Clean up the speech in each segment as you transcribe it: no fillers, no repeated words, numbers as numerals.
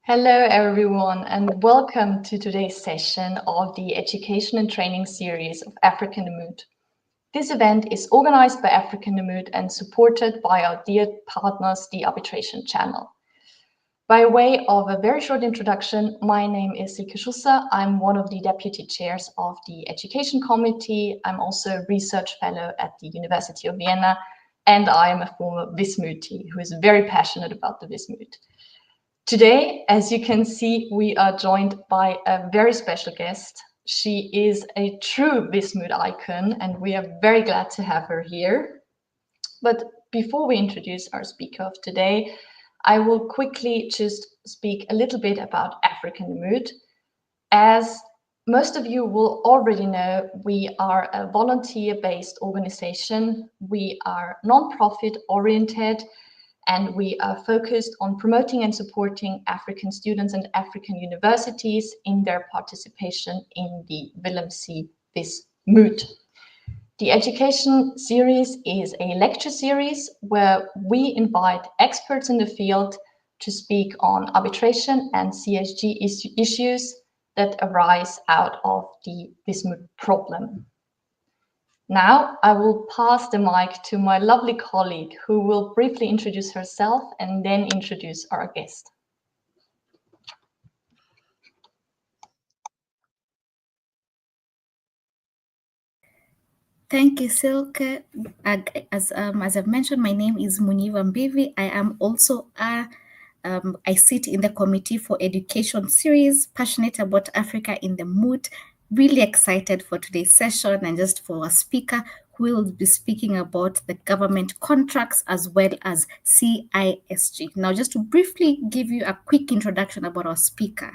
Hello everyone and welcome to today's session of the Education and Training series of Africa Moot. This event is organized by Africa Moot and supported by our dear partners, the Arbitration Channel. By way of a very short introduction, my name is Silke Schusser. I'm one of the deputy chairs of the Education Committee. I'm also a research fellow at the University of Vienna, and I am a former Wismutie who is very passionate about the Wismut. Today, as you can see, we are joined by a very special guest. She is a true Wismut icon, and we are very glad to have her here. But before we introduce our speaker of today, I will quickly just speak a little bit about African Moot. As most of you will already know, we are a volunteer-based organization. We are non-profit oriented, and we are focused on promoting and supporting African students and African universities in their participation in the Willem C. Wismut. The education series is a lecture series where we invite experts in the field to speak on arbitration and CSG issues that arise out of the Wismut problem. Now I will pass the mic to my lovely colleague who will briefly introduce herself and then introduce our guest. Thank you, Silke. As I've mentioned, my name is Muniva Mbivi. I am also I sit in the Committee for Education series, passionate about Africa in the Moot. Really excited for today's session and just for our speaker who will be speaking about the government contracts as well as CISG. Now, just to briefly give you a quick introduction about our speaker.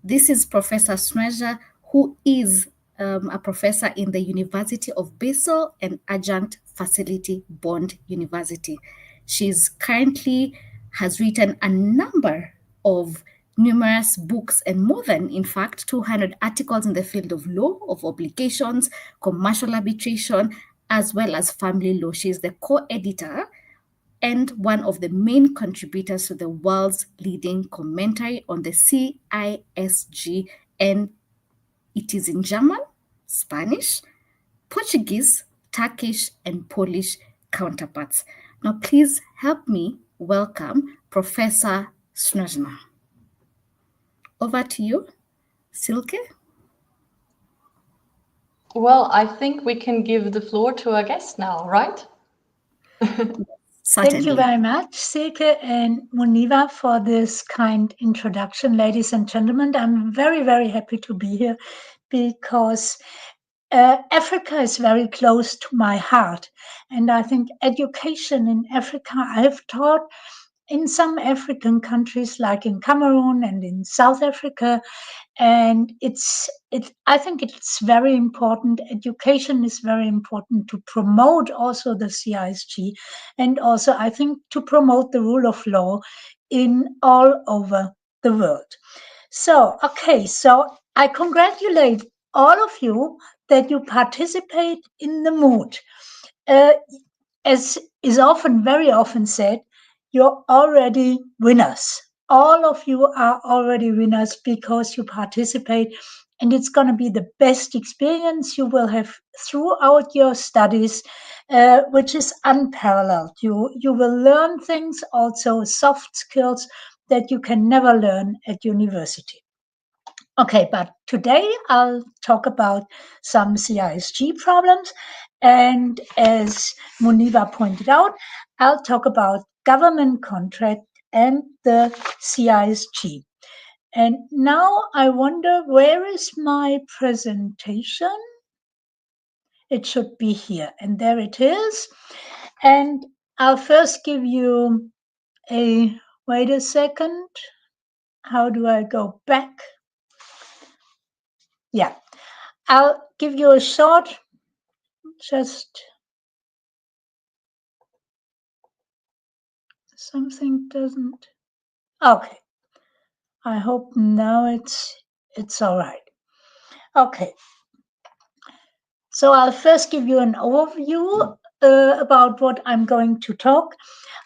This is Professor Sneža, who is a professor in the University of Basel and adjunct facility Bond University. She's currently has written a number of numerous books and more than, in fact, 200 articles in the field of law, of obligations, commercial arbitration, as well as family law. She's the co-editor and one of the main contributors to the world's leading commentary on the CISG, and it is in German, Spanish, Portuguese, Turkish, and Polish counterparts. Now, please help me welcome Professor Sneža. Over to you, Silke. Well, I think we can give the floor to our guest now, right? Thank you very much, Silke and Muniva, for this kind introduction, ladies and gentlemen. I'm very, very happy to be here because Africa is very close to my heart. And I think education in Africa, I've taught in some African countries like in Cameroon and in South Africa. And I think it's very important. Education is very important to promote also the CISG, and also I think to promote the rule of law in all over the world. So I congratulate all of you that you participate in the Moot. As is very often said, you're already winners. All of you are already winners because you participate, and it's going to be the best experience you will have throughout your studies, which is unparalleled. You will learn things, also soft skills that you can never learn at university. Okay, but today I'll talk about some CISG problems, and as Muniva pointed out, I'll talk about government contract and the CISG. And now I wonder, where is my presentation? It should be here, and there it is. And I'll first give you wait a second. How do I go back? Yeah, I'll give you a short, something doesn't, okay. I hope now it's all right. Okay. So I'll first give you an overview about what I'm going to talk.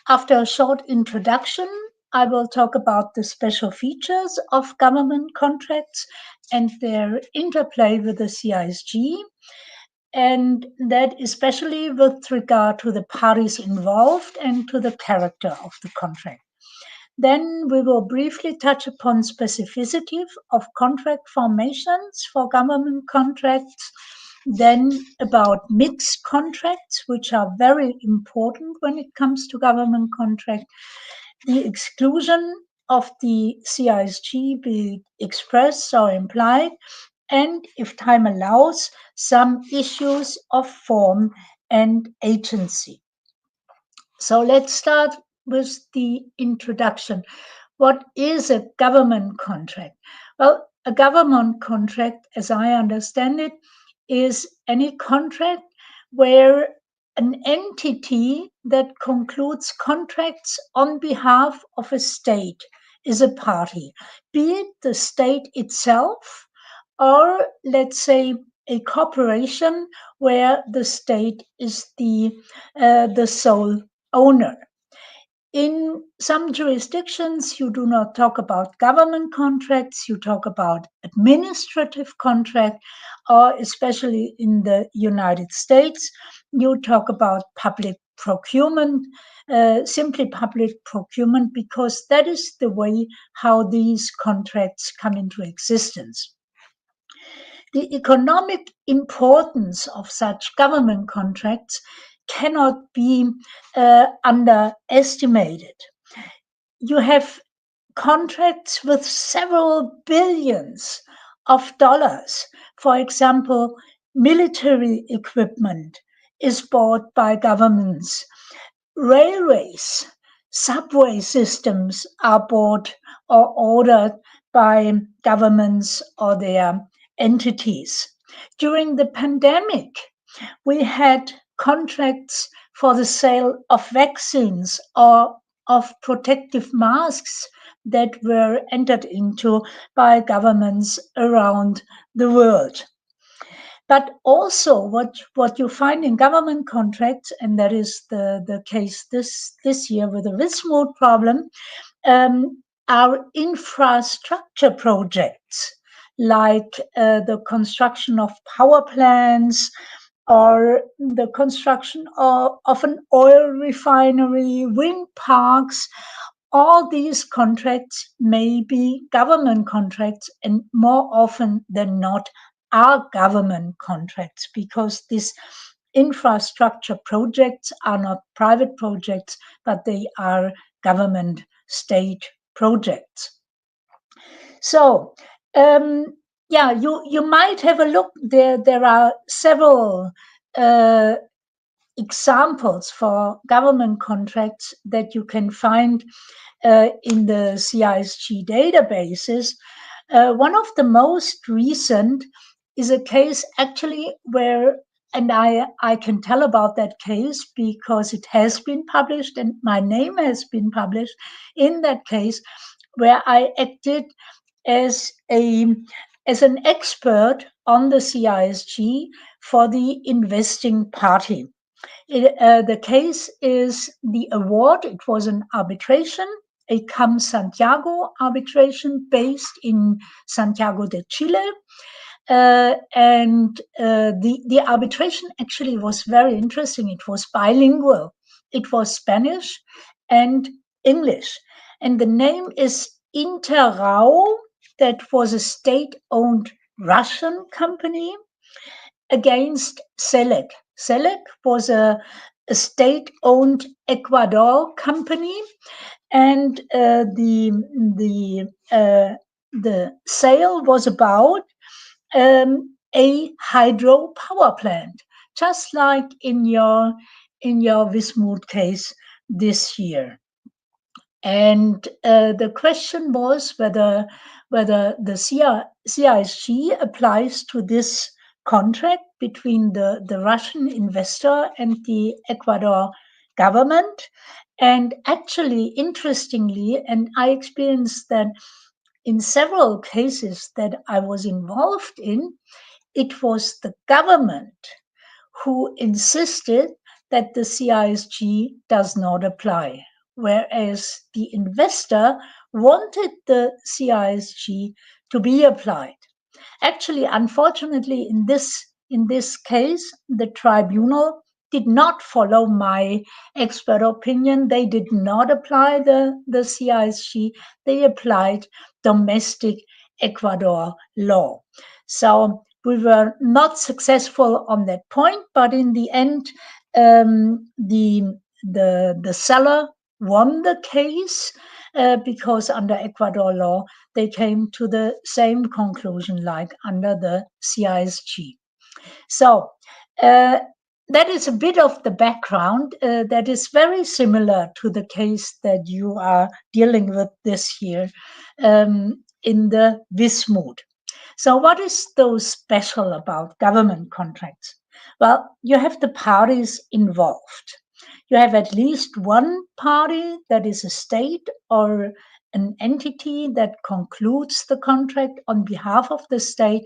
After a short introduction, I will talk about the special features of government contracts and their interplay with the CISG, and that especially with regard to the parties involved and to the character of the contract. Then we will briefly touch upon specificity of contract formations for government contracts, then about mixed contracts, which are very important when it comes to government contract, the exclusion of the CISG, be it expressed or implied, and if time allows, some issues of form and agency. So let's start with the introduction. What is a government contract? Well, a government contract, as I understand it, is any contract where an entity that concludes contracts on behalf of a state is a party, be it the state itself or, let's say, a corporation where the state is the sole owner. In some jurisdictions, you do not talk about government contracts, you talk about administrative contract, or especially in the United States, you talk about public procurement, simply public procurement, because that is the way how these contracts come into existence. The economic importance of such government contracts cannot be underestimated. You have contracts with several billions of dollars. For example, military equipment is bought by governments. Railways, subway systems are bought or ordered by governments or their entities. During the pandemic, we had contracts for the sale of vaccines or of protective masks that were entered into by governments around the world. But also what you find in government contracts, and that is the case this year with the Moot problem, are infrastructure projects like the construction of power plants or the construction of an oil refinery, wind parks. All these contracts may be government contracts, and more often than not are government contracts, because these infrastructure projects are not private projects, but they are government state projects. So, you might have a look. There are several examples for government contracts that you can find in the CISG databases. One of the most recent is a case actually where, and I can tell about that case because it has been published and my name has been published in that case, where I acted as an expert on the CISG for the investing party. The case is the award. It was an arbitration, a CAM Santiago arbitration based in Santiago de Chile. And the arbitration actually was very interesting. It was bilingual. It was Spanish and English. And the name is Interrau. That was a state-owned Russian company against Cisg. Cisg was a state-owned Ecuador company, and the sale was about a hydropower plant, just like in your Moot case this year. And the question was whether the CISG applies to this contract between the Russian investor and the Ecuador government. And actually, interestingly, and I experienced that in several cases that I was involved in, it was the government who insisted that the CISG does not apply. whereas the investor wanted the CISG to be applied. Actually, unfortunately, in this case, the tribunal did not follow my expert opinion. They did not apply the CISG. They applied domestic Ecuador law. So we were not successful on that point, but in the end, the seller won the case because under Ecuador law, they came to the same conclusion like under the CISG. So that is a bit of the background that is very similar to the case that you are dealing with this year in the Moot. So what is so special about government contracts? Well, you have the parties involved. You have at least one party that is a state or an entity that concludes the contract on behalf of the state.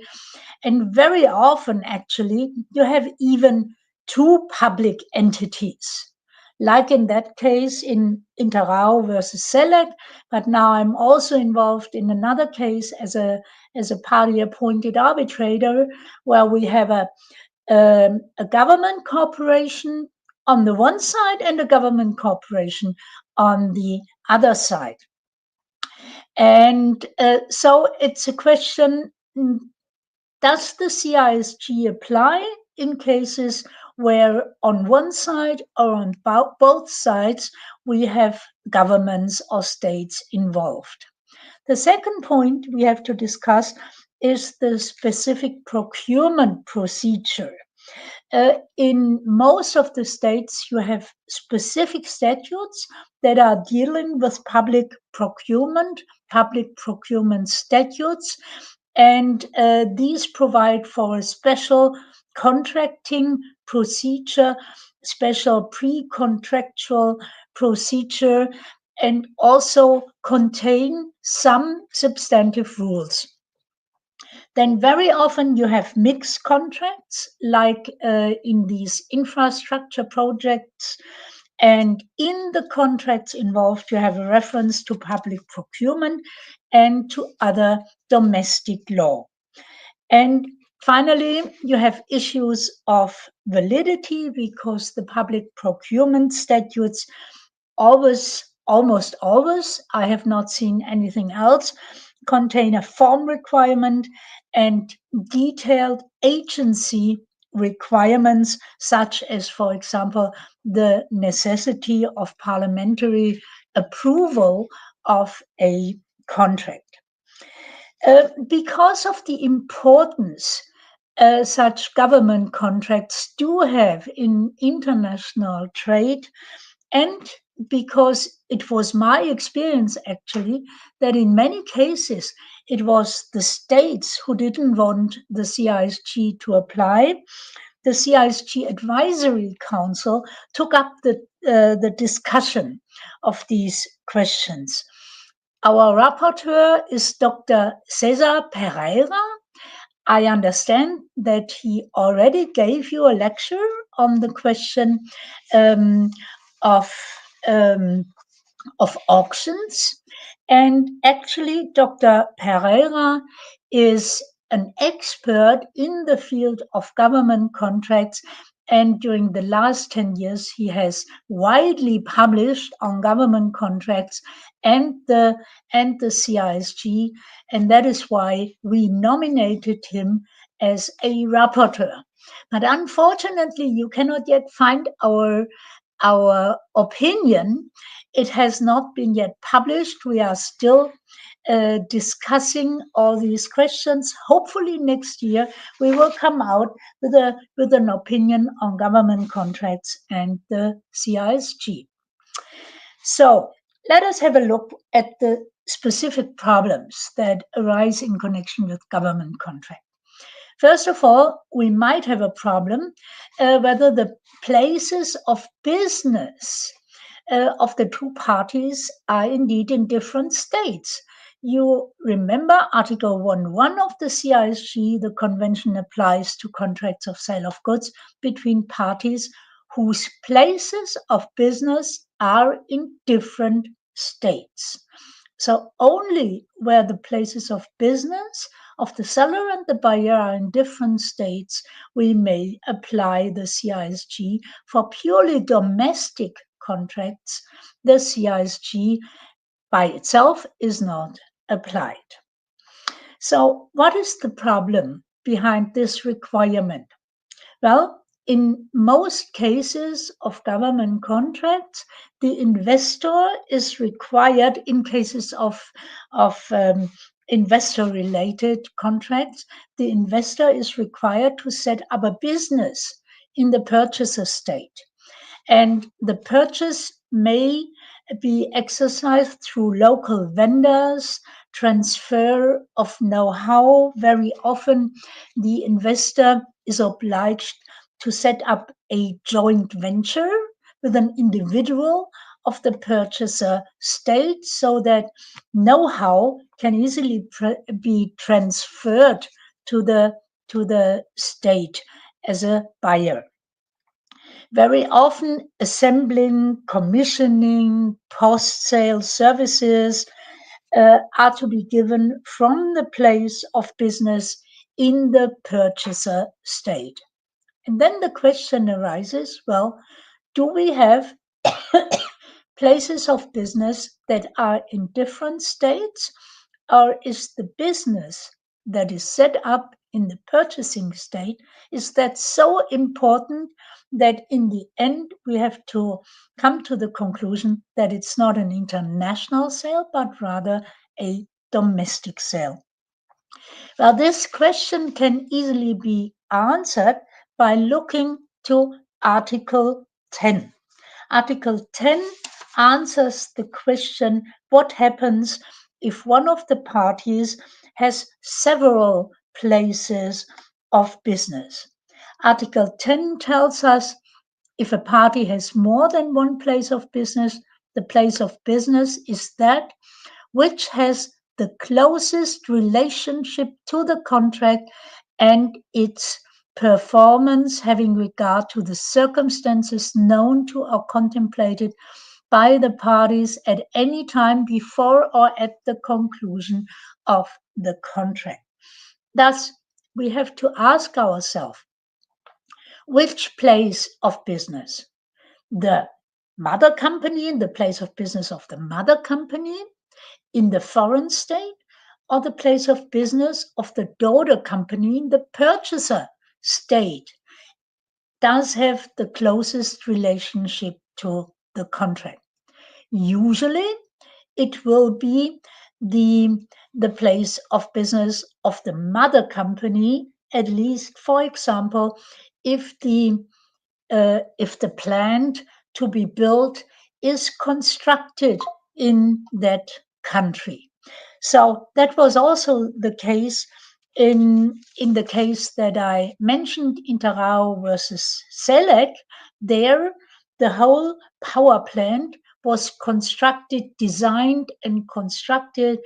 And very often, actually, you have even two public entities, like in that case in Interau versus Select. But now I'm also involved in another case as a party appointed arbitrator, where we have a government corporation on the one side and a government corporation on the other side. And so it's a question, does the CISG apply in cases where on one side or on both sides we have governments or states involved? The second point we have to discuss is the specific procurement procedure. In most of the states, you have specific statutes that are dealing with public procurement statutes, and these provide for a special contracting procedure, special pre-contractual procedure, and also contain some substantive rules. Then very often you have mixed contracts, like in these infrastructure projects. And in the contracts involved, you have a reference to public procurement and to other domestic law. And finally, you have issues of validity, because the public procurement statutes almost always, I have not seen anything else, contain a form requirement and detailed agency requirements, such as, for example, the necessity of parliamentary approval of a contract. Because of the importance such government contracts do have in international trade, and because it was my experience, actually, that in many cases it was the states who didn't want the CISG to apply, the CISG Advisory Council took up the discussion of these questions. Our rapporteur is Dr. Cesar Pereira. I understand that he already gave you a lecture on the question of auctions. And actually, Dr. Pereira is an expert in the field of government contracts. And during the last 10 years, he has widely published on government contracts and the CISG. And that is why we nominated him as a rapporteur. But unfortunately, you cannot yet find our opinion. It has not been yet published. We are still discussing all these questions. Hopefully next year we will come out with an opinion on government contracts and the CISG. So let us have a look at the specific problems that arise in connection with government contracts. First of all, we might have a problem whether the places of business of the two parties are indeed in different states. You remember Article 1.1 of the CISG, the convention applies to contracts of sale of goods between parties whose places of business are in different states. So only where the places of business of the seller and the buyer are in different states, we may apply the CISG. For purely domestic contracts, the CISG by itself is not applied. So what is the problem behind this requirement? Well, in most cases of government contracts, the investor is required, in cases of investor-related contracts, the investor is required to set up a business in the purchaser state. And the purchase may be exercised through local vendors, transfer of know-how. Very often, the investor is obliged to set up a joint venture with an individual of the purchaser state so that know-how can easily be transferred to the state as a buyer. Very often, assembling, commissioning, post-sale services are to be given from the place of business in the purchaser state. And then the question arises, well, do we have places of business that are in different states, or is the business that is set up in the purchasing state, is that so important that in the end we have to come to the conclusion that it's not an international sale, but rather a domestic sale? Well, this question can easily be answered by looking to Article 10. Article 10 answers the question, what happens if one of the parties has several places of business? Article 10 tells us if a party has more than one place of business, the place of business is that which has the closest relationship to the contract and its performance, having regard to the circumstances known to or contemplated by the parties at any time before or at the conclusion of the contract. Thus, we have to ask ourselves, which place of business? The mother company in the place of business of the mother company in the foreign state, or the place of business of the daughter company in the purchaser state does have the closest relationship to the contract. Usually, it will be the place of business of the mother company, at least, for example, if the plant to be built is constructed in that country. So that was also the case in the case that I mentioned, Interao versus Selec. There, the whole power plant was constructed, designed and constructed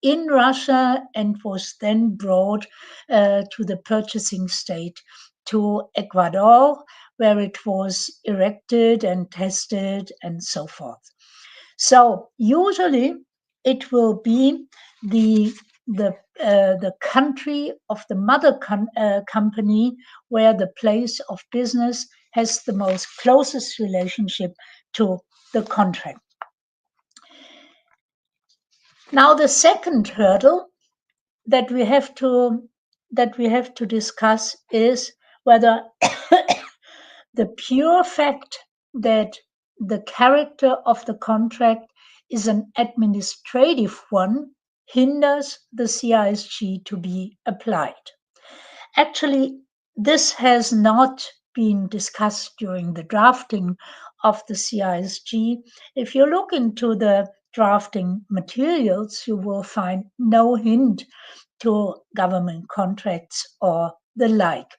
in Russia and was then brought to the purchasing state, to Ecuador, where it was erected and tested and so forth. So usually it will be the country of the mother company where the place of business has the most closest relationship to the contract. Now, the second hurdle that we have to discuss is whether the pure fact that the character of the contract is an administrative one hinders the CISG to be applied. Actually, this has not been discussed during the drafting of the CISG. If you look into the drafting materials, you will find no hint to government contracts or the like.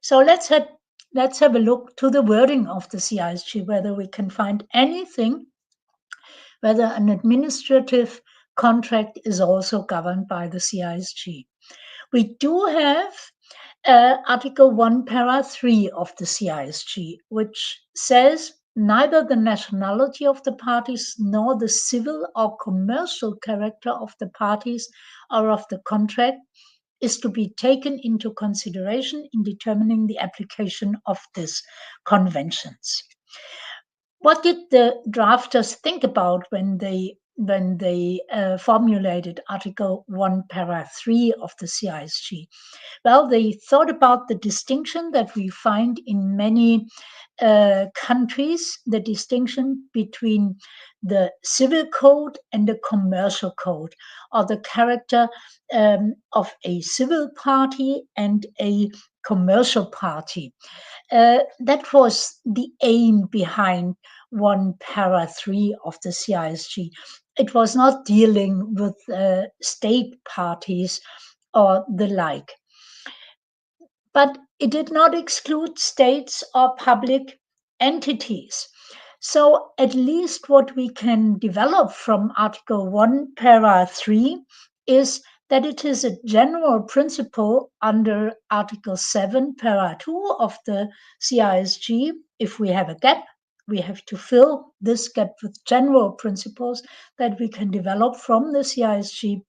So let's have a look to the wording of the CISG, whether we can find anything, whether an administrative contract is also governed by the CISG. We do have Article 1, Para 3 of the CISG, which says neither the nationality of the parties nor the civil or commercial character of the parties or of the contract is to be taken into consideration in determining the application of these conventions. What did the drafters think about when they formulated Article 1, Para 3 of the CISG? Well, they thought about the distinction that we find in many countries, the distinction between the civil code and the commercial code, or the character of a civil party and a commercial party. That was the aim behind 1 Para 3 of the CISG. It was not dealing with state parties or the like. But it did not exclude states or public entities. So at least what we can develop from Article 1, Para 3 is that it is a general principle under Article 7, Para 2 of the CISG. If we have a gap, we have to fill this gap with general principles that we can develop from the CISG.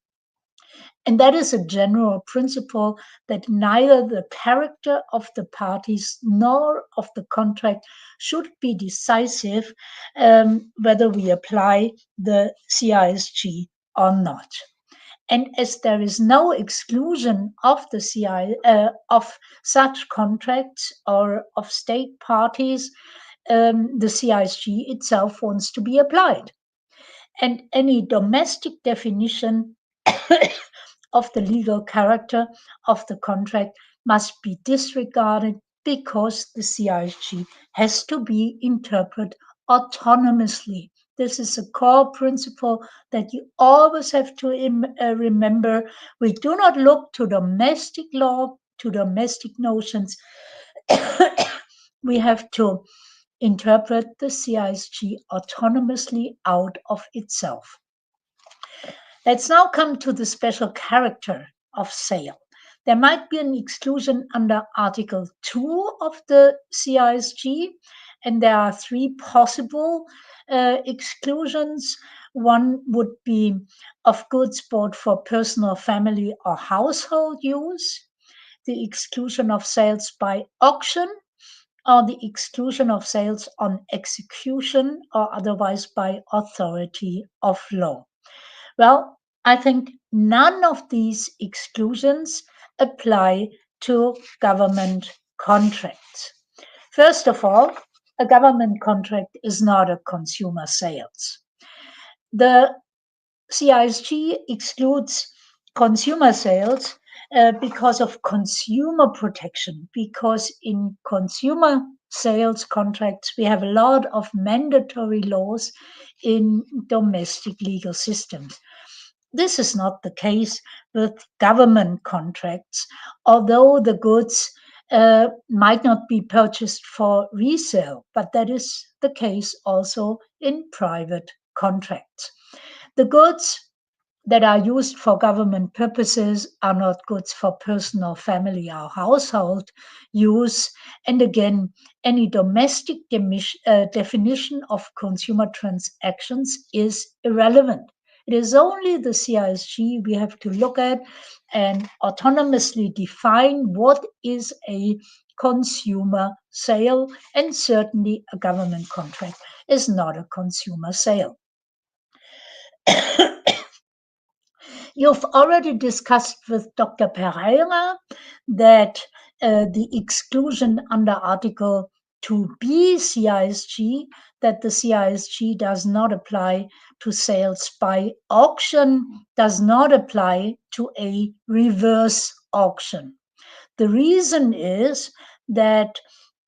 And that is a general principle that neither the character of the parties nor of the contract should be decisive whether we apply the CISG or not. And as there is no exclusion of the of such contracts or of state parties, the CISG itself wants to be applied. And any domestic definition of the legal character of the contract must be disregarded because the CISG has to be interpreted autonomously. This is a core principle that you always have to remember. We do not look to domestic law, to domestic notions. We have to interpret the CISG autonomously out of itself. Let's now come to the special character of sale. There might be an exclusion under Article 2 of the CISG, and there are three possible exclusions. One would be of goods bought for personal, family, or household use, the exclusion of sales by auction, or the exclusion of sales on execution or otherwise by authority of law. Well, I think none of these exclusions apply to government contracts. First of all, a government contract is not a consumer sales. The CISG excludes consumer sales because of consumer protection, because in consumer sales contracts, we have a lot of mandatory laws in domestic legal systems. This is not the case with government contracts, although the goods might not be purchased for resale, but that is the case also in private contracts. The goods that are used for government purposes are not goods for personal, family, or household use. And again, any domestic definition of consumer transactions is irrelevant. It is only the CISG we have to look at and autonomously define what is a consumer sale, and certainly a government contract is not a consumer sale. You've already discussed with Dr. Pereira that the exclusion under Article 2b CISG, that the CISG does not apply to sales by auction, does not apply to a reverse auction. The reason is that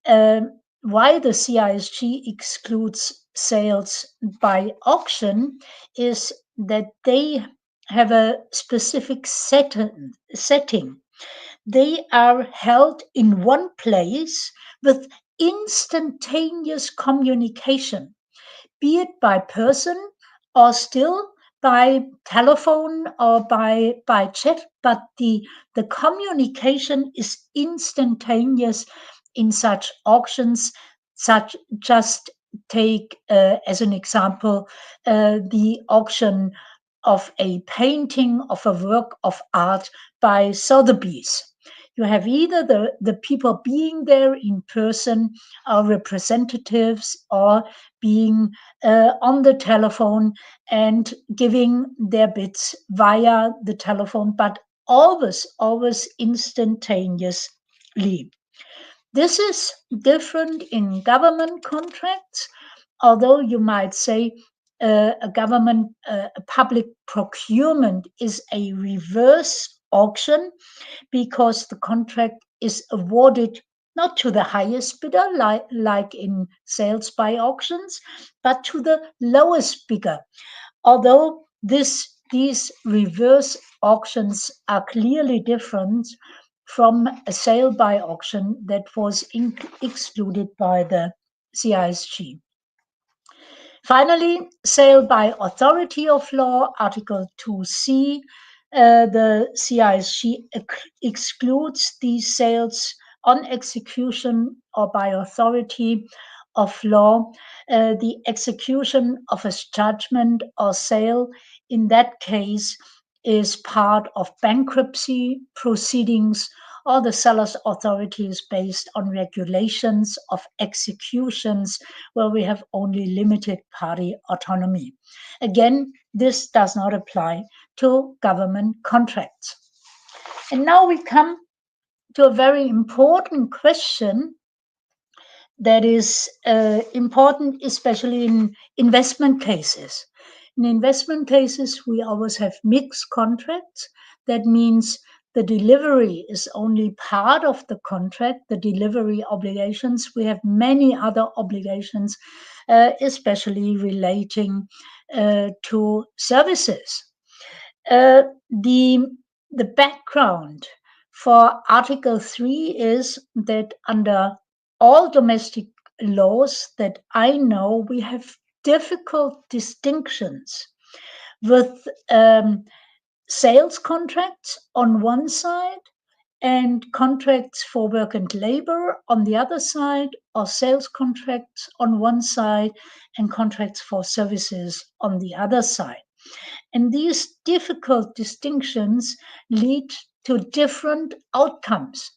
why the CISG excludes sales by auction is that they have a specific setting. They are held in one place with instantaneous communication, be it by person or still by telephone or by chat, but the communication is instantaneous in such auctions. Just take as an example the auction of a painting of a work of art by Sotheby's. You have either the people being there in person, or representatives, or being on the telephone and giving their bids via the telephone, but always instantaneously. This is different in government contracts, although you might say a public procurement is a reverse auction, because the contract is awarded not to the highest bidder, like in sales by auctions, but to the lowest bidder. Although these reverse auctions are clearly different from a sale by auction that was excluded by the CISG. Finally, sale by authority of law, Article 2C. The CISG excludes these sales on execution or by authority of law. The execution of a judgment or sale in that case is part of bankruptcy proceedings, or the seller's authority is based on regulations of executions where we have only limited party autonomy. Again, this does not apply to government contracts. And now we come to a very important question that is important, especially in investment cases. In investment cases, we always have mixed contracts. That means the delivery is only part of the contract, the delivery obligations. We have many other obligations, especially relating to services. The background for Article 3 is that under all domestic laws that I know, we have difficult distinctions with sales contracts on one side and contracts for work and labor on the other side, or sales contracts on one side and contracts for services on the other side. And these difficult distinctions lead to different outcomes.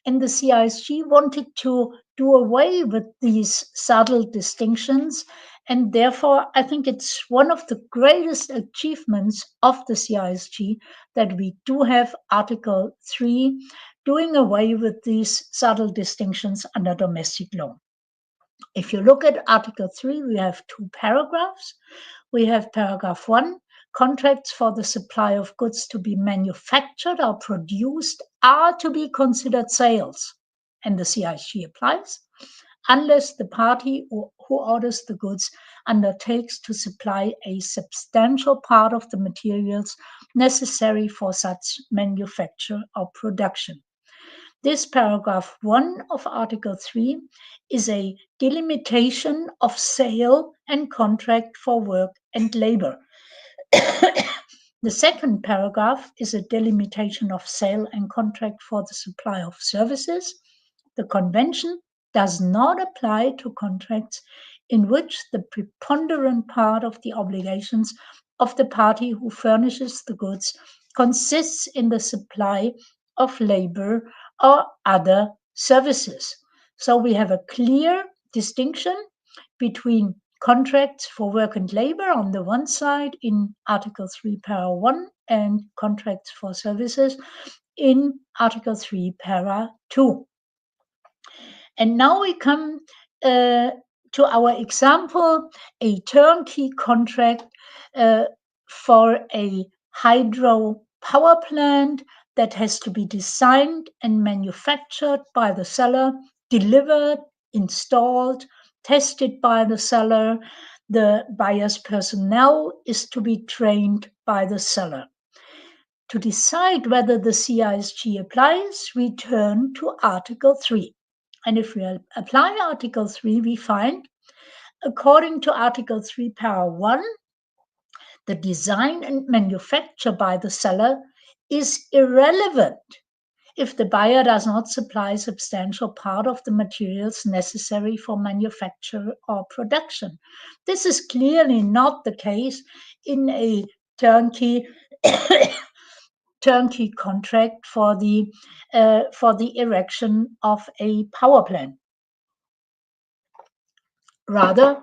And the CISG wanted to do away with these subtle distinctions. And therefore, I think it's one of the greatest achievements of the CISG that we do have Article 3 doing away with these subtle distinctions under domestic law. If you look at Article 3, we have two paragraphs. We have paragraph 1. Contracts for the supply of goods to be manufactured or produced are to be considered sales, and the CISG applies, unless the party who orders the goods undertakes to supply a substantial part of the materials necessary for such manufacture or production. This paragraph 1 of Article 3 is a delimitation of sale and contract for work and labor. The second paragraph is a delimitation of sale and contract for the supply of services. The convention does not apply to contracts in which the preponderant part of the obligations of the party who furnishes the goods consists in the supply of labor or other services. So we have a clear distinction between contracts for work and labor on the one side in Article 3, Para 1, and contracts for services in Article 3, Para 2. And now we come to our example, a turnkey contract for a hydro power plant that has to be designed and manufactured by the seller, delivered, installed, tested by the seller. The buyer's personnel is to be trained by the seller. To decide whether the CISG applies, we turn to Article 3. And if we apply Article 3, we find, according to Article 3, Para 1, The design and manufacture by the seller is irrelevant if the buyer does not supply substantial part of the materials necessary for manufacture or production. This is clearly not the case in a turnkey turnkey contract for the erection of a power plant. Rather,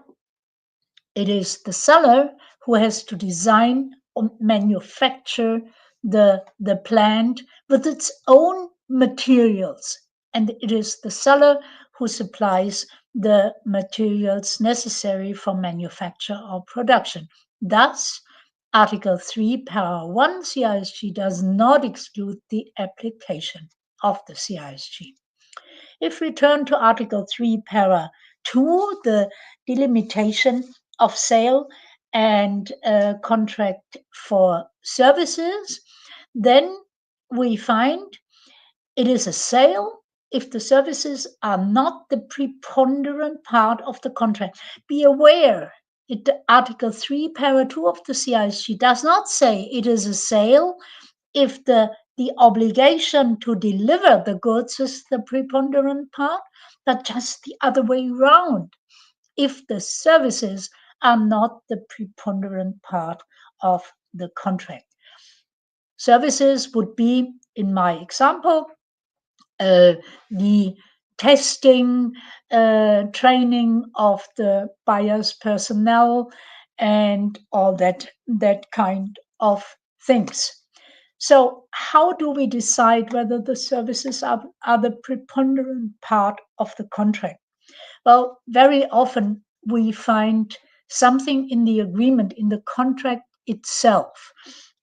it is the seller who has to design or manufacture the plant with its own materials, and it is the seller who supplies the materials necessary for manufacture or production. Thus, Article 3, Para 1 CISG does not exclude the application of the CISG. If we turn to Article 3, Para 2, the delimitation of sale and contract for services, then we find it is a sale if the services are not the preponderant part of the contract. Be aware, Article 3, Para 2 of the CISG does not say it is a sale if the obligation to deliver the goods is the preponderant part, but just the other way around, if the services are not the preponderant part of the contract. Services would be, in my example, the testing, training of the buyer's personnel, and all that kind of things. So how do we decide whether the services are the preponderant part of the contract? Well, very often we find something in the agreement, in the contract itself.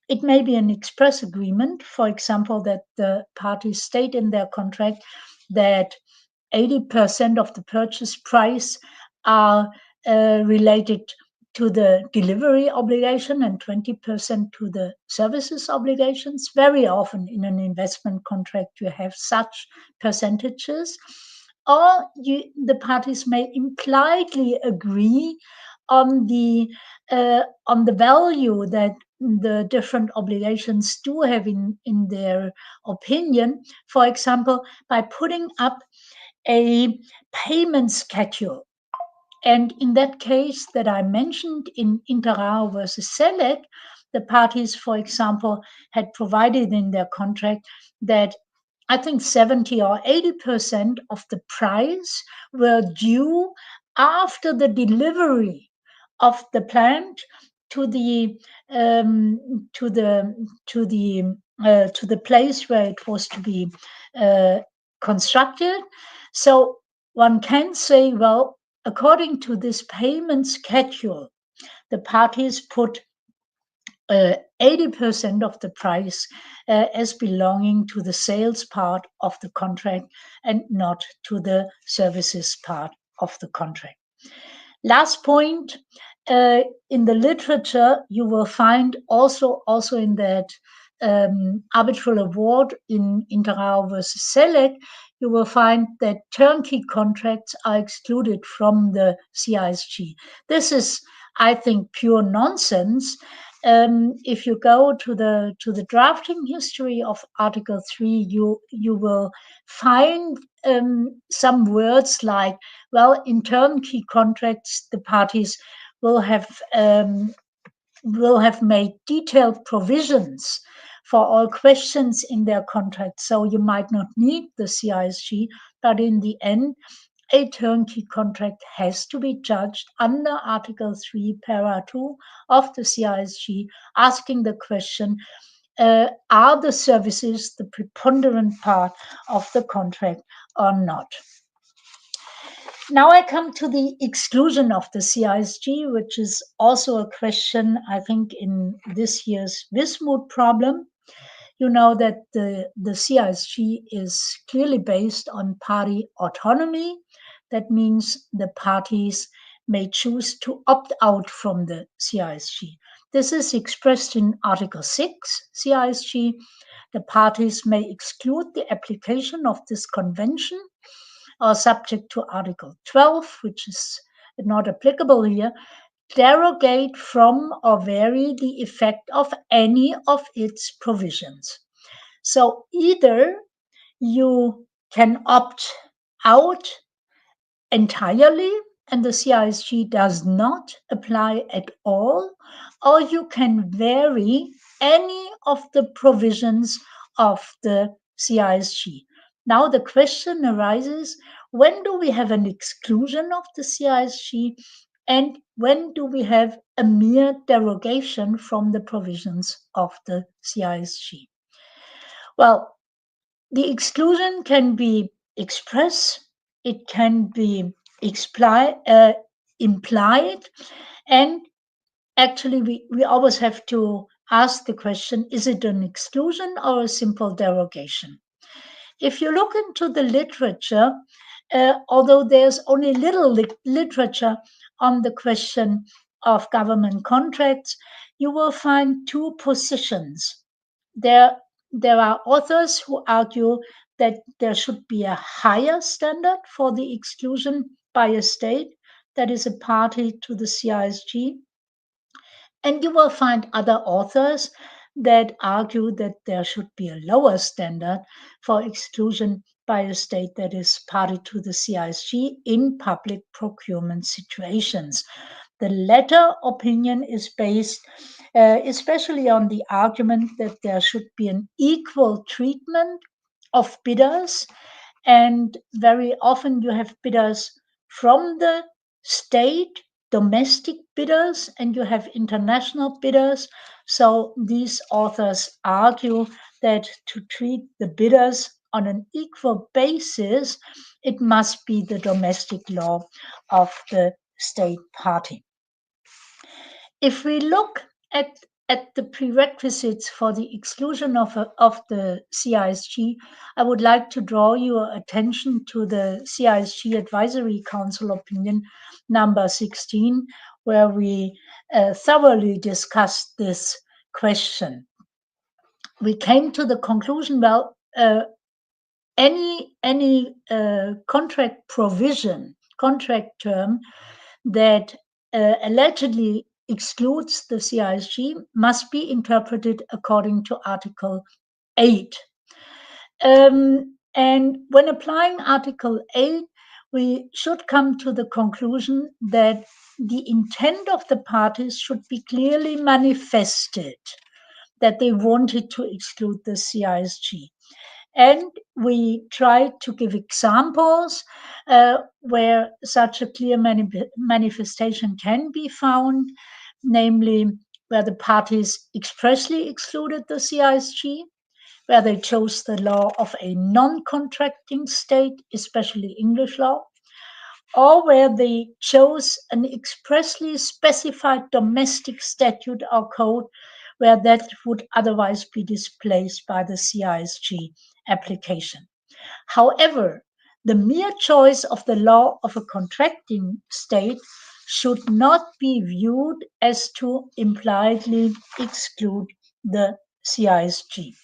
It may be an express agreement, for example, that the parties state in their contract that 80% of the purchase price are related to the delivery obligation and 20% to the services obligations. Very often in an investment contract, you have such percentages. Or the parties may impliedly agree on the value that the different obligations do have in their opinion. For example, by putting up a payment schedule. And in that case that I mentioned in Inter Alia versus Select, the parties, for example, had provided in their contract that I think 70 or 80% of the price were due after the delivery of the plant to the place where it was to be constructed. So one can say, well, according to this payment schedule, the parties put 80% of the price as belonging to the sales part of the contract and not to the services part of the contract. Last point, in the literature, you will find also in that arbitral award in Inter Alia versus Select, you will find that turnkey contracts are excluded from the CISG. This is, I think, pure nonsense. If you go to the drafting history of Article 3, you will find some words like, well, in turnkey contracts, the parties will have made detailed provisions for all questions in their contract. So you might not need the CISG, but in the end, a turnkey contract has to be judged under Article 3, Para 2 of the CISG, asking the question, are the services the preponderant part of the contract or not? Now I come to the exclusion of the CISG, which is also a question, I think, in this year's Moot problem. You know that the CISG is clearly based on party autonomy. That means the parties may choose to opt out from the CISG. This is expressed in Article 6 CISG. The parties may exclude the application of this convention or subject to Article 12, which is not applicable here, derogate from or vary the effect of any of its provisions. So either you can opt out entirely and the CISG does not apply at all, or you can vary any of the provisions of the CISG. Now the question arises, when do we have an exclusion of the CISG and when do we have a mere derogation from the provisions of the CISG? Well, the exclusion can be express, it can be implied, and actually we always have to ask the question, is it an exclusion or a simple derogation? If you look into the literature, although there's only little literature on the question of government contracts, you will find two positions. There are authors who argue that there should be a higher standard for the exclusion by a state that is a party to the CISG. And you will find other authors that argue that there should be a lower standard for exclusion by a state that is party to the CISG in public procurement situations. The latter opinion is based especially on the argument that there should be an equal treatment of bidders, and very often you have bidders from the state, domestic bidders, and you have international bidders. So these authors argue that to treat the bidders on an equal basis, it must be the domestic law of the state party. If we look at the prerequisites for the exclusion of the CISG, I would like to draw your attention to the CISG Advisory Council opinion number 16, where we thoroughly discussed this question. We came to the conclusion, well, any contract provision, contract term that allegedly excludes the CISG must be interpreted according to Article 8. And when applying Article 8, we should come to the conclusion that the intent of the parties should be clearly manifested, that they wanted to exclude the CISG. And we try to give examples where such a clear manifestation can be found, namely where the parties expressly excluded the CISG, where they chose the law of a non-contracting state, especially English law, or where they chose an expressly specified domestic statute or code where that would otherwise be displaced by the CISG application. However, the mere choice of the law of a contracting state should not be viewed as to impliedly exclude the CISG.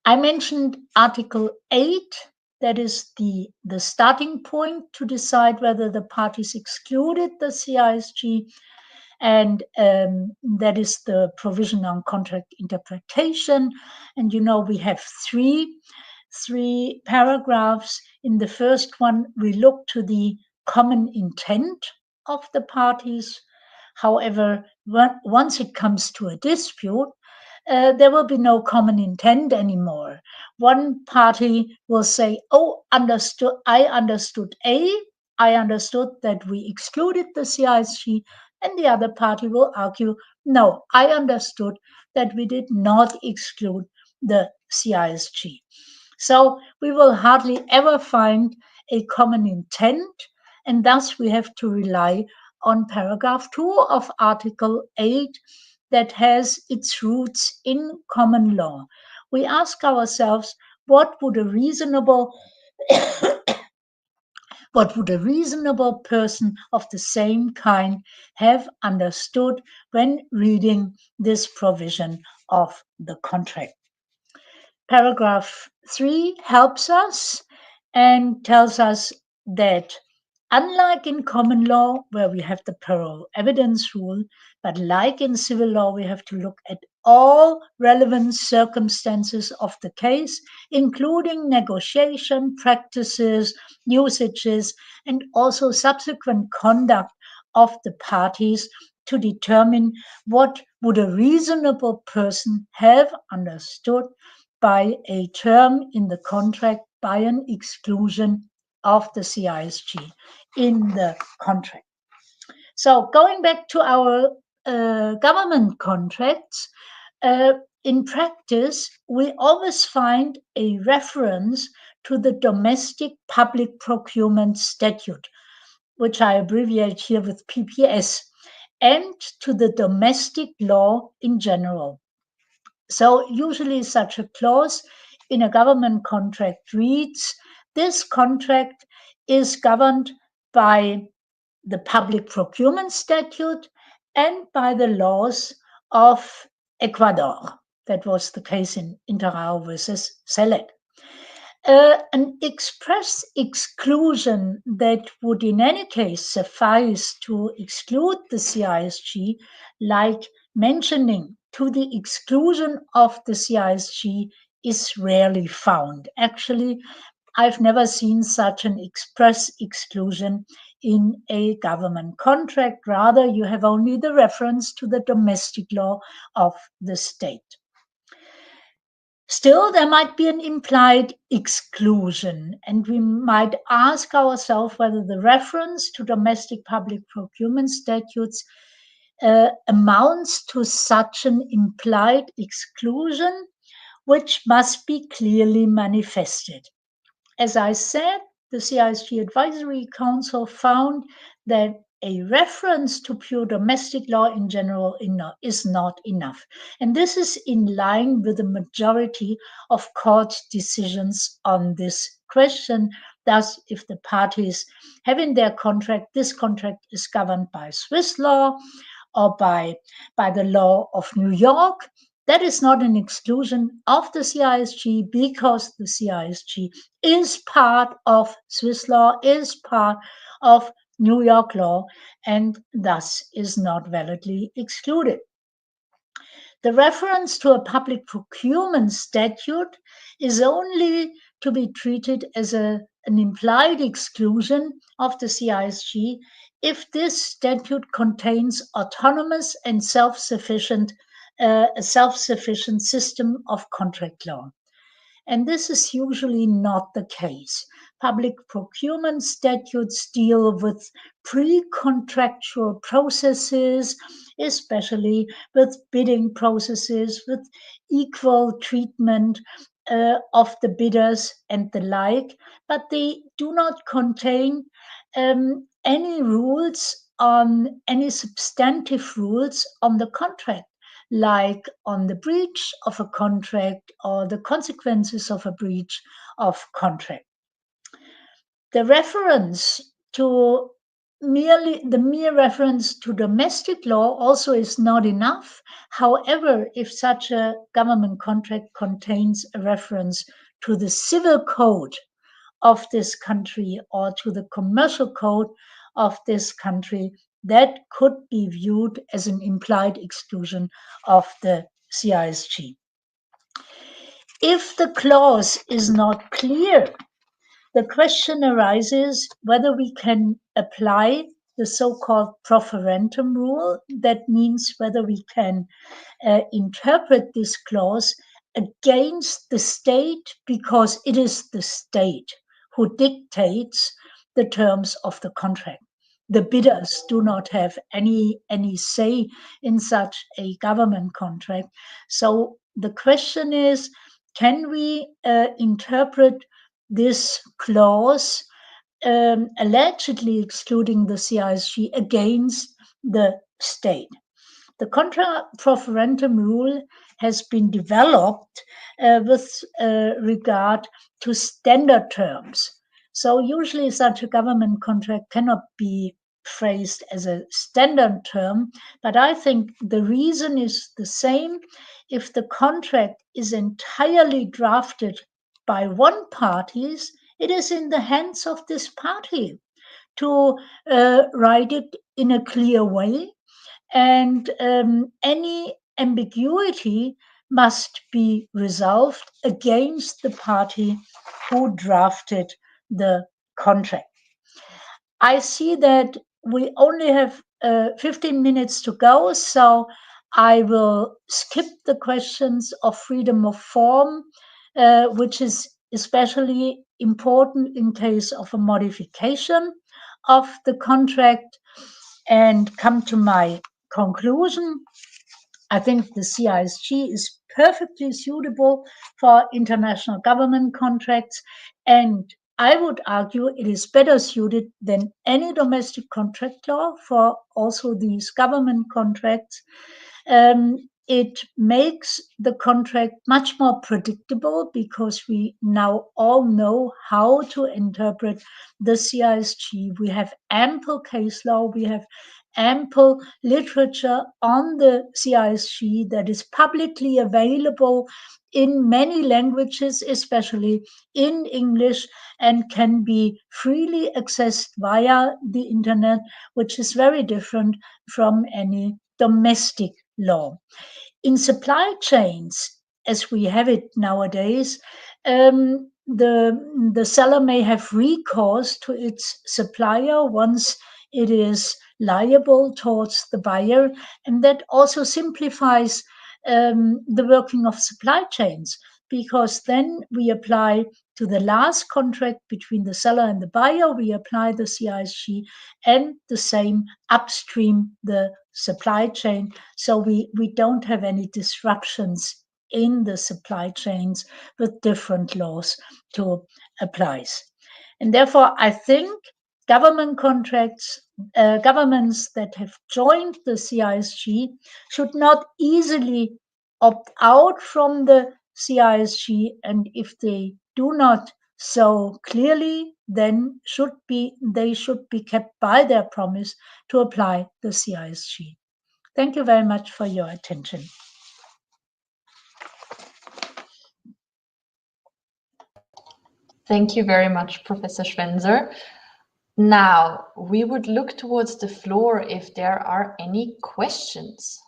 I mentioned Article 8, that is the starting point to decide whether the parties excluded the CISG, and that is the provision on contract interpretation. And you know, we have three paragraphs. In the first one, we look to the common intent of the parties. However, once it comes to a dispute, there will be no common intent anymore. One party will say, oh, I understood A, I understood that we excluded the CISG, and the other party will argue, no, I understood that we did not exclude the CISG. So we will hardly ever find a common intent, and thus we have to rely on paragraph 2 of Article 8 that has its roots in common law. We ask ourselves, what would a reasonable person of the same kind have understood when reading this provision of the contract? Paragraph 3 helps us and tells us that Unlike in common law, where we have the parole evidence rule, but like in civil law, we have to look at all relevant circumstances of the case, including negotiation, practices, usages, and also subsequent conduct of the parties to determine what would a reasonable person have understood by a term in the contract, by an exclusion of the CISG in the contract. So going back to our government contracts, in practice, we always find a reference to the Domestic Public Procurement Statute, which I abbreviate here with PPS, and to the domestic law in general. So usually such a clause in a government contract reads, this contract is governed by the Public Procurement Statute and by the laws of Ecuador. That was the case in Interao versus Select. An express exclusion that would in any case suffice to exclude the CISG, like mentioning to the exclusion of the CISG, is rarely found. Actually, I've never seen such an express exclusion in a government contract. Rather, you have only the reference to the domestic law of the state. Still, there might be an implied exclusion, and we might ask ourselves whether the reference to domestic public procurement statutes amounts to such an implied exclusion, which must be clearly manifested. As I said, the CISG Advisory Council found that a reference to pure domestic law in general is not enough. And this is in line with the majority of court decisions on this question. Thus, if the parties have in their contract, this contract is governed by Swiss law or by the law of New York, that is not an exclusion of the CISG, because the CISG is part of Swiss law, is part of New York law, and thus is not validly excluded. The reference to a public procurement statute is only to be treated as an implied exclusion of the CISG if this statute contains autonomous and a self-sufficient system of contract law. And this is usually not the case. Public procurement statutes deal with pre-contractual processes, especially with bidding processes, with equal treatment of the bidders and the like, but they do not contain any rules on any substantive rules on the contract, like on the breach of a contract or the consequences of a breach of contract. The reference to the mere reference to domestic law also is not enough. However, if such a government contract contains a reference to the civil code of this country or to the commercial code of this country, that could be viewed as an implied exclusion of the CISG. If the clause is not clear, the question arises whether we can apply the so-called proferentum rule. That means whether we can interpret this clause against the state, because it is the state who dictates the terms of the contract. The bidders do not have any say in such a government contract. So the question is, can we interpret this clause allegedly excluding the CISG against the state? The contra proferentum rule has been developed with regard to standard terms. So usually such a government contract cannot be phrased as a standard term, but I think the reason is the same. If the contract is entirely drafted by one party, it is in the hands of this party to write it in a clear way, and any ambiguity must be resolved against the party who drafted the contract. I see that we only have 15 minutes to go, so I will skip the questions of freedom of form, which is especially important in case of a modification of the contract, and come to my conclusion. I think the CISG is perfectly suitable for international government contracts, and I would argue it is better suited than any domestic contract law for also these government contracts. It makes the contract much more predictable because we now all know how to interpret the CISG. We have ample case law, we have ample literature on the CISG that is publicly available in many languages, especially in English, and can be freely accessed via the internet, which is very different from any domestic law. In supply chains, as we have it nowadays, the seller may have recourse to its supplier once it is liable towards the buyer, and that also simplifies the working of supply chains, because then we apply to the last contract between the seller and the buyer, we apply the CISG, and the same upstream the supply chain. So we don't have any disruptions in the supply chains with different laws to apply. And therefore, I think government contracts, governments that have joined the CISG should not easily opt out from the CISG, and if they do not so clearly, then they should be kept by their promise to apply the CISG. Thank you very much for your attention. Thank you very much, Professor Schwenser. Now, we would look towards the floor if there are any questions.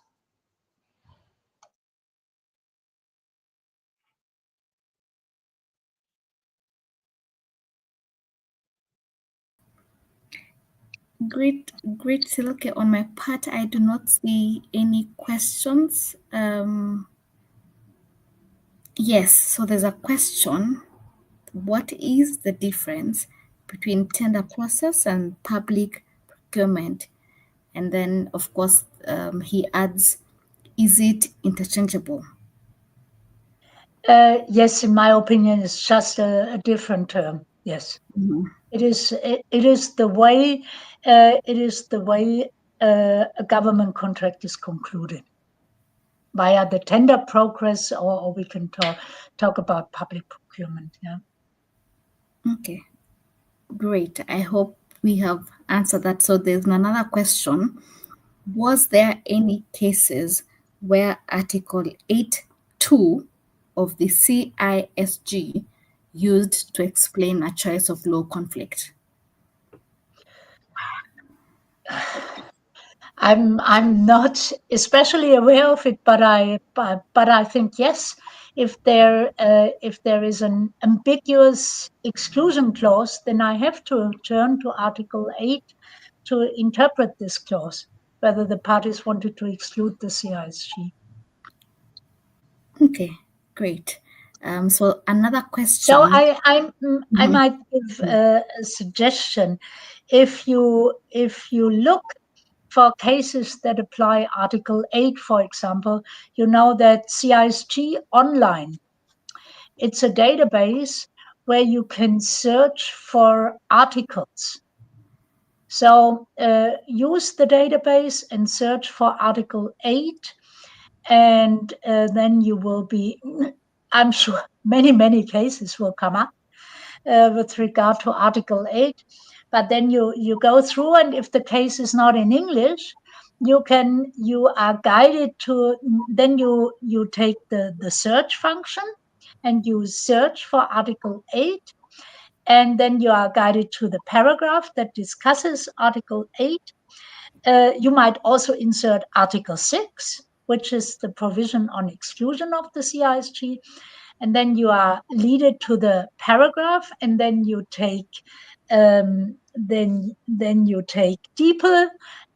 Great, Silke. On my part, I do not see any questions. Yes, so there's a question. What is the difference between tender process and public procurement? And then, of course, he adds, is it interchangeable? Yes, in my opinion, it's just a different term. Yes, it is the way a government contract is concluded via the tender progress, or we can talk about public procurement. Yeah. Okay, great. I hope we have answered that. So there's another question. Was there any cases where Article 8.2 of the CISG used to explain a choice of law conflict? I'm not especially aware of it, but I think yes. If there is an ambiguous exclusion clause, then I have to turn to Article 8 to interpret this clause, whether the parties wanted to exclude the CISG. Okay, great. So another question. So I might give a suggestion. If you look for cases that apply Article 8, for example, you know that CISG Online, it's a database where you can search for articles. So use the database and search for Article 8, and then you will be, I'm sure many cases will come up with regard to Article 8. But then you go through, and if the case is not in English, you are guided to, then you take the search function and you search for Article 8, and then you are guided to the paragraph that discusses Article 8. You might also insert Article 6, which is the provision on exclusion of the CISG, and then you are leaded to the paragraph, and then you take DeepL,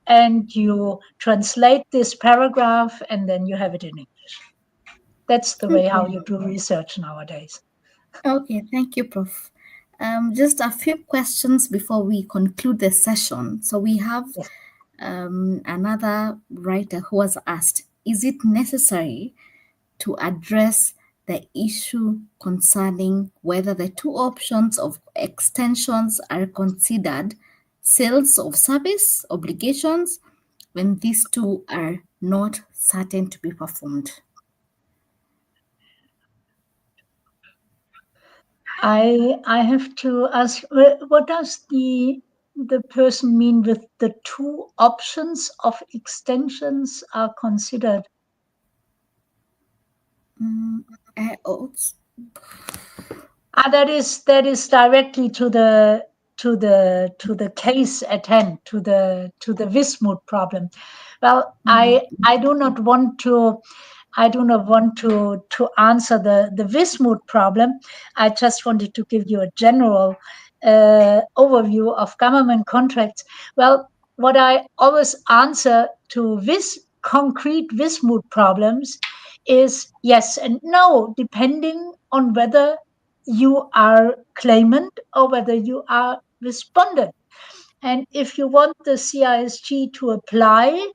and you translate this paragraph, and then you have it in English. That's the way how you do research nowadays. Okay, thank you, Prof. Just a few questions before we conclude the session. So we have another writer who has asked, is it necessary to address the issue concerning whether the two options of extensions are considered sales of service obligations when these two are not certain to be performed? I have to ask, what does the person mean with the two options of extensions are considered? That is directly to the case at hand, to the Wismut problem. Well, I do not want to answer the Wismut problem. I just wanted to give you a general overview of government contracts. Well, what I always answer to concrete Wismut problems is yes and no, depending on whether you are claimant or whether you are respondent. And if you want the CISG to apply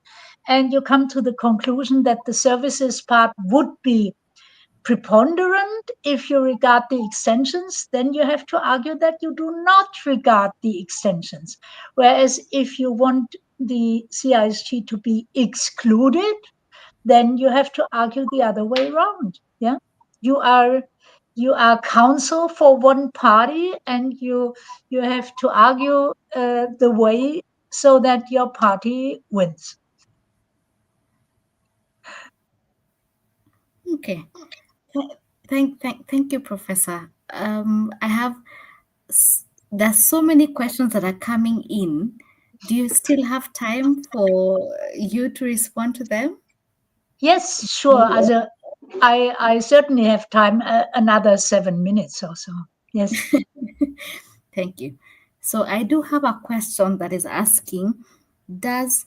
and you come to the conclusion that the services part would be preponderant if you regard the extensions, then you have to argue that you do not regard the extensions. Whereas if you want the CISG to be excluded, then you have to argue the other way around. Yeah, you are counsel for one party, and you have to argue the way so that your party wins. Okay. Thank you, Professor. There's so many questions that are coming in. Do you still have time for you to respond to them? Yes, sure. I certainly have time, another 7 minutes or so. Yes. Thank you. So I do have a question that is asking, does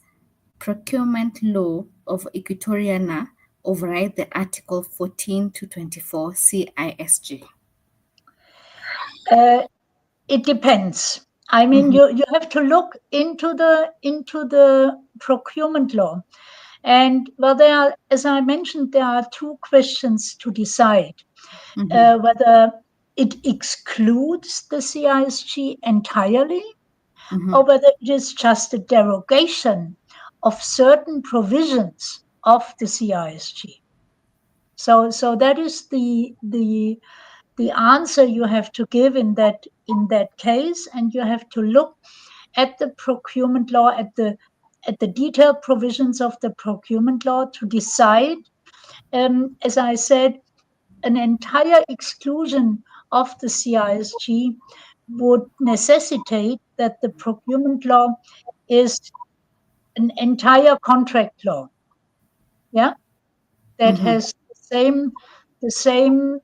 procurement law of Equatoriana override the Article 14 to 24 CISG? It depends. I mean, you have to look into the procurement law. And well, as I mentioned, there are two questions to decide. Whether it excludes the CISG entirely, or whether it is just a derogation of certain provisions of the CISG. So that is the answer you have to give in that case, and you have to look at the procurement law, at the detailed provisions of the procurement law to decide. As I said, an entire exclusion of the CISG would necessitate that the procurement law is an entire contract law, yeah, that has the same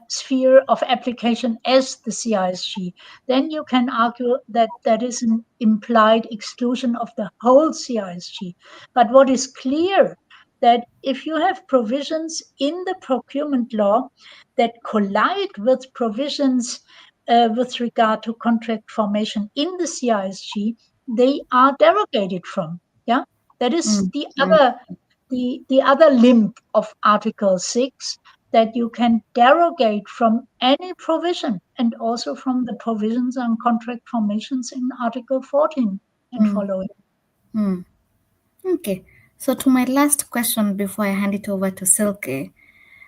sphere of application as the CISG. Then you can argue that that is an implied exclusion of the whole CISG. But what is clear, that if you have provisions in the procurement law that collide with provisions with regard to contract formation in the CISG, they are derogated from. Yeah, that is the other limb of Article 6, that you can derogate from any provision, and also from the provisions on contract formations in Article 14 and following. Okay, so to my last question before I hand it over to Silke.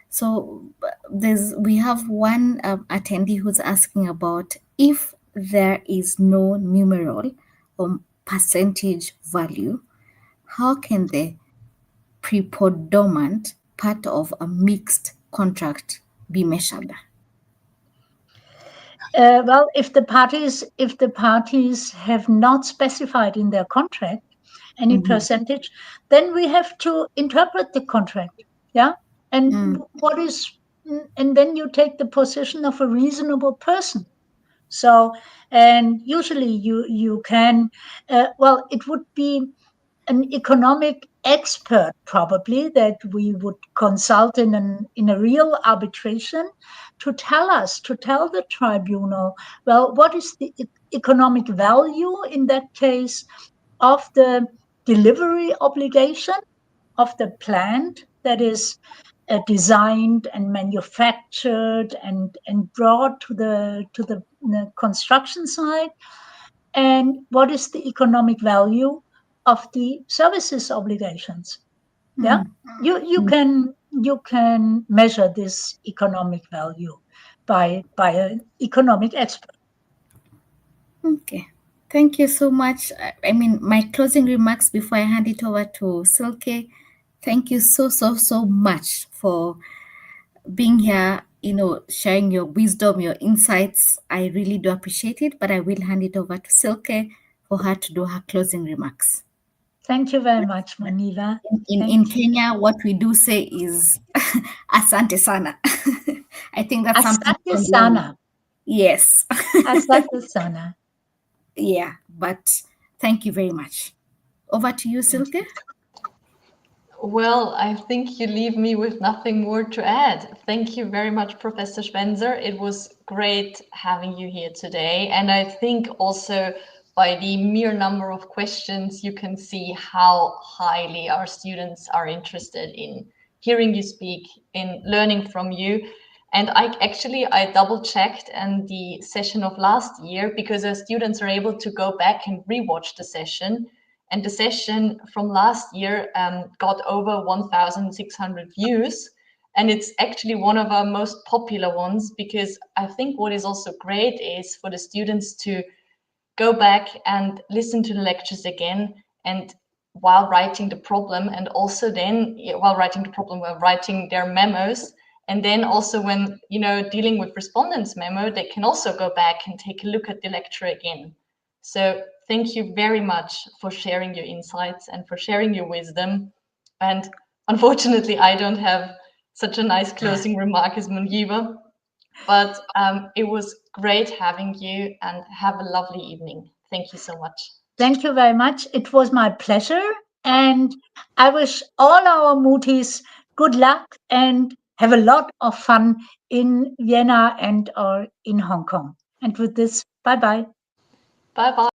So we have one attendee who's asking about, if there is no numeral or percentage value, how can the preponderant part of a mixed contract be measured? Well, if the parties have not specified in their contract any percentage, then we have to interpret the contract. Yeah, and and then you take the position of a reasonable person. So, and usually you can, well, it would be an economic expert probably that we would consult in a real arbitration to tell the tribunal, well, what is the economic value in that case of the delivery obligation of the plant that is designed and manufactured and brought to the construction site, and what is the economic value of the services obligations. Yeah, you can measure this economic value by an economic expert. Okay. Thank you so much. I mean, my closing remarks before I hand it over to Silke. Thank you so much for being here, sharing your wisdom, your insights. I really do appreciate it, but I will hand it over to Silke for her to do her closing remarks. Thank you very much, Muniva. In Kenya, what we do say is asante sana. I think that's something. Asante sana. Yes. Asante sana. Yeah, but thank you very much. Over to you, Silke. Well, I think you leave me with nothing more to add. Thank you very much, Professor Spencer. It was great having you here today. And I think also by the mere number of questions, you can see how highly our students are interested in hearing you speak, in learning from you. And I double checked in the session of last year because our students are able to go back and rewatch the session. And the session from last year got over 1,600 views. And it's actually one of our most popular ones because I think what is also great is for the students to go back and listen to the lectures again, and while writing the problem, and also then while writing their memos. And then also when, dealing with respondents' memo, they can also go back and take a look at the lecture again. So thank you very much for sharing your insights and for sharing your wisdom. And unfortunately, I don't have such a nice closing remark as Mungiva, but it was great having you, and have a lovely evening. Thank you so much. Thank you very much. It was my pleasure. And I wish all our Mooties good luck and have a lot of fun in Vienna and or in Hong Kong. And with this, bye-bye. Bye-bye.